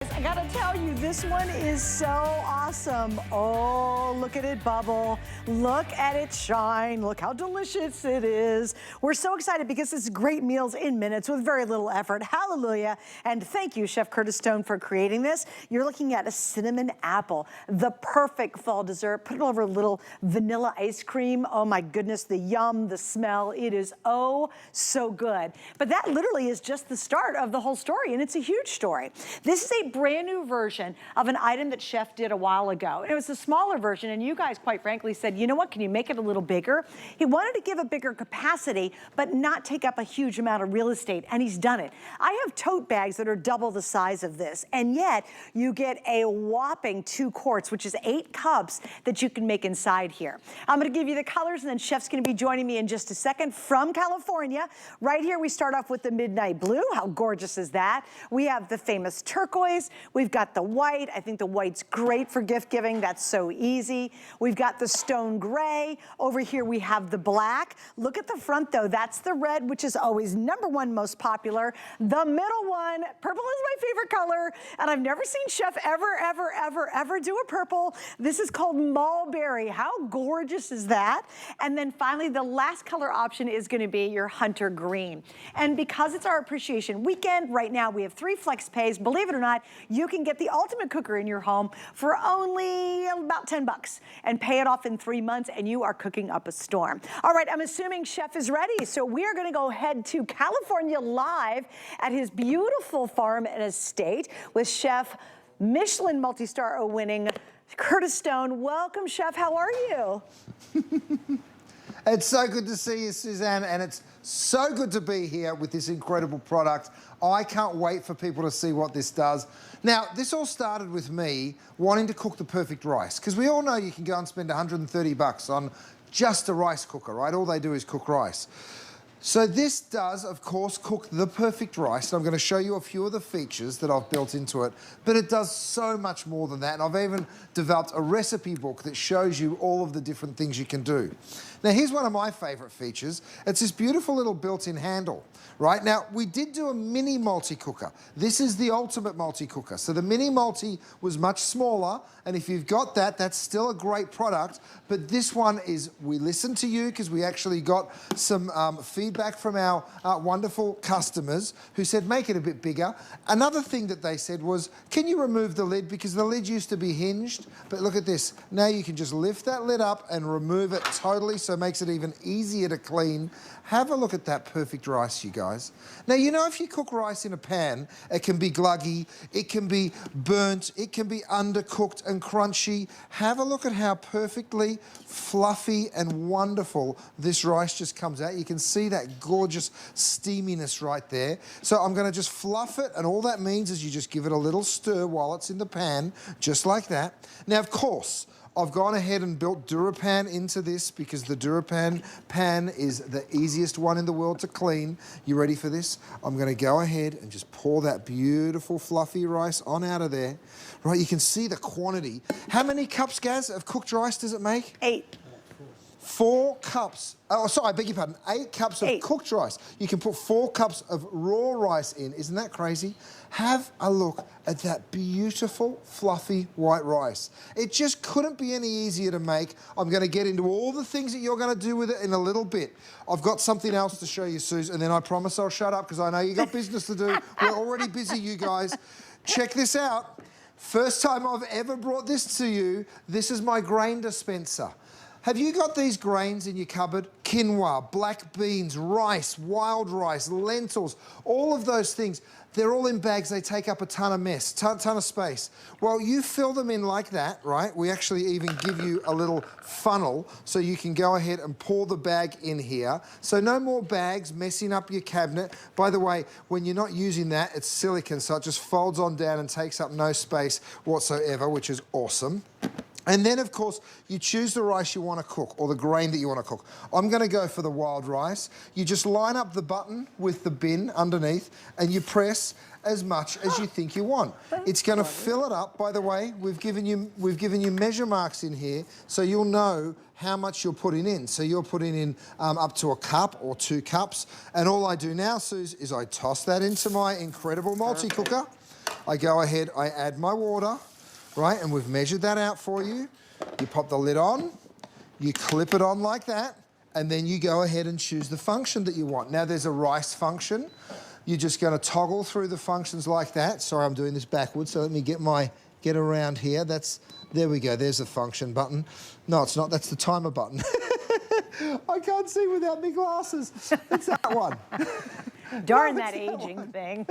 I gotta tell you, this one is so awesome. Oh, look at it bubble. Look at it shine. Look how delicious it is. We're so excited because it's great meals in minutes with very little effort. Hallelujah. And thank you, Chef Curtis Stone, for creating this. You're looking at a cinnamon apple, the perfect fall dessert. Put it over a little vanilla ice cream. Oh my goodness, the yum, the smell. It is oh so good. But that literally is just the start of the whole story, and it's a huge story. This is a brand new version of an item that Chef did a while ago. It was a smaller version, and you guys, quite frankly, said, you know what, can you make it a little bigger? He wanted to give a bigger capacity, but not take up a huge amount of real estate, and he's done it. I have tote bags that are double the size of this, and yet you get a whopping 2 quarts, which is 8 cups that you can make inside here. I'm gonna give you the colors, and then Chef's gonna be joining me in just a second from California. Right here, we start off with the midnight blue. How gorgeous is that? We have the famous turquoise. We've got the white. I think the white's great for gift giving. That's so easy. We've got the stone gray. Over here we have the black. Look at the front though. That's the red, which is always #1 most popular. The middle one, purple is my favorite color, and I've never seen Chef ever do a purple. This is called mulberry. How gorgeous is that? And then finally, the last color option is gonna be your hunter green. And because it's our appreciation weekend, right now we have 3 flex pays. Believe it or not, you can get the ultimate cooker in your home for only about 10 bucks and pay it off in 3 months, and you are cooking up a storm. All right, I'm assuming Chef is ready, so we are gonna go head to California live at his beautiful farm and estate with Chef Michelin multi-star winning Curtis Stone. Welcome, Chef, how are you? It's so good to see you, Suzanne, and it's so good to be here with this incredible product. I can't wait for people to see what this does. Now, this all started with me wanting to cook the perfect rice, because we all know you can go and spend 130 bucks on just a rice cooker, right? All they do is cook rice. So this does, of course, cook the perfect rice. I'm going to show you a few of the features that I've built into it, but it does so much more than that. And I've even developed a recipe book that shows you all of the different things you can do. Now, here's one of my favorite features. It's this beautiful little built-in handle, right? Now, we did do a mini multi-cooker. This is the ultimate multi-cooker. So the mini multi was much smaller, and if you've got that, that's still a great product. But this one is, we listened to you because we actually got some feedback from our wonderful customers who said, make it a bit bigger. Another thing that they said was, can you remove the lid? Because the lid used to be hinged, but look at this. Now you can just lift that lid up and remove it totally, so it makes it even easier to clean. Have a look at that perfect rice, you guys. Now, you know, if you cook rice in a pan, it can be gluggy, it can be burnt, it can be undercooked and crunchy. Have a look at how perfectly fluffy and wonderful this rice just comes out. You can see that gorgeous steaminess right there. So I'm gonna just fluff it, and all that means is you just give it a little stir while it's in the pan, just like that. Now, of course, I've gone ahead and built DuraPan into this because the DuraPan pan is the easiest one in the world to clean. You ready for this? I'm gonna go ahead and just pour that beautiful fluffy rice on out of there. Right, you can see the quantity. How many cups, Gaz, of cooked rice does it make? 8. 4 cups, oh sorry, I beg your pardon, 8 cups of cooked rice. You can put 4 cups of raw rice in. Isn't that crazy? Have a look at that beautiful, fluffy white rice. It just couldn't be any easier to make. I'm gonna get into all the things that you're gonna do with it in a little bit. I've got something else to show you, Suze, and then I promise I'll shut up because I know you got business to do. We're already busy, you guys. Check this out. First time I've ever brought this to you. This is my grain dispenser. Have you got these grains in your cupboard? Quinoa, black beans, rice, wild rice, lentils, all of those things. They're all in bags. They take up a ton of ton of space. Well, you fill them in like that, right? We actually even give you a little funnel so you can go ahead and pour the bag in here. So no more bags messing up your cabinet. By the way, when you're not using that, it's silicone, so it just folds on down and takes up no space whatsoever, which is awesome. And then, of course, you choose the rice you want to cook, or the grain that you want to cook. I'm going to go for the wild rice. You just line up the button with the bin underneath, and you press as much as you think you want. It's going to fill it up. By the way, we've given you measure marks in here, so you'll know how much you're putting in. So you're putting in up to a cup or 2 cups. And all I do now, Suze, is I toss that into my incredible multi-cooker. I go ahead, I add my water, right? And we've measured that out for you. You pop the lid on, you clip it on like that, and then you go ahead and choose the function that you want. Now there's a rice function. You're just going to toggle through the functions like that. Sorry, I'm doing this backwards, so let me get around here. There we go, there's the function button. No, it's not, that's the timer button. I can't see without my glasses. It's that one. Darn that aging thing.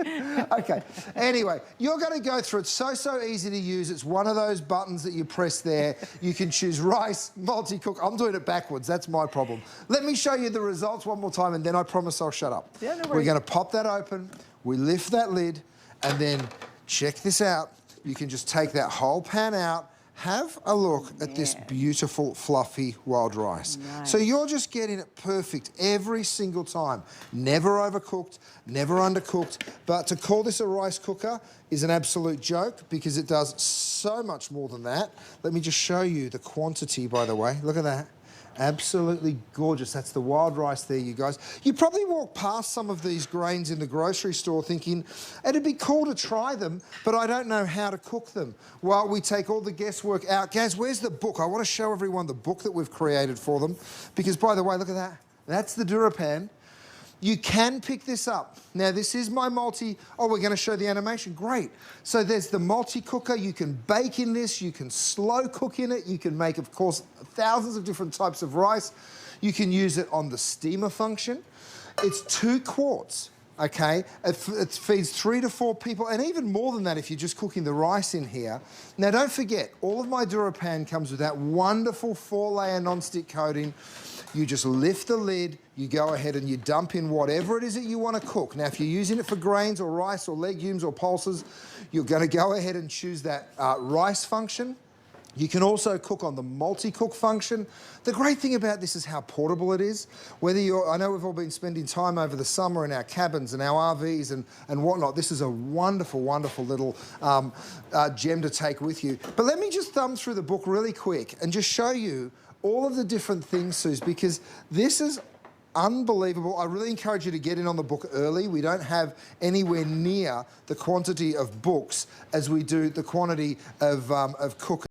Okay, anyway, you're going to go through it. So easy to use. It's one of those buttons that you press there. You can choose rice, multi-cook. I'm doing it backwards. That's my problem. Let me show you the results one more time, and then I promise I'll shut up. Yeah, no worries. We're going to pop that open. We lift that lid, and then check this out. You can just take that whole pan out. Have a look at this beautiful, fluffy wild rice. Nice. So you're just getting it perfect every single time. Never overcooked, never undercooked. But to call this a rice cooker is an absolute joke because it does so much more than that. Let me just show you the quantity, by the way. Look at that. Absolutely gorgeous. That's the wild rice there, you guys. You probably walk past some of these grains in the grocery store thinking, it'd be cool to try them, but I don't know how to cook them. Well, we take all the guesswork out. Gaz, where's the book? I want to show everyone the book that we've created for them. Because, by the way, look at that. That's the DuraPan. You can pick this up. Now, this is my we're going to show the animation. Great. So there's the multi-cooker. You can bake in this. You can slow cook in it. You can make, of course, thousands of different types of rice. You can use it on the steamer function. It's 2 quarts, okay? It feeds 3 to 4 people, and even more than that if you're just cooking the rice in here. Now, don't forget, all of my DuraPan comes with that wonderful 4-layer non-stick coating. You just lift the lid, you go ahead and you dump in whatever it is that you want to cook. Now, if you're using it for grains or rice or legumes or pulses, you're going to go ahead and choose that rice function. You can also cook on the multi-cook function. The great thing about this is how portable it is. I know we've all been spending time over the summer in our cabins and our RVs and whatnot. This is a wonderful, wonderful little gem to take with you. But let me just thumb through the book really quick and just show you all of the different things, Suze, because this is unbelievable. I really encourage you to get in on the book early. We don't have anywhere near the quantity of books as we do the quantity of cooking.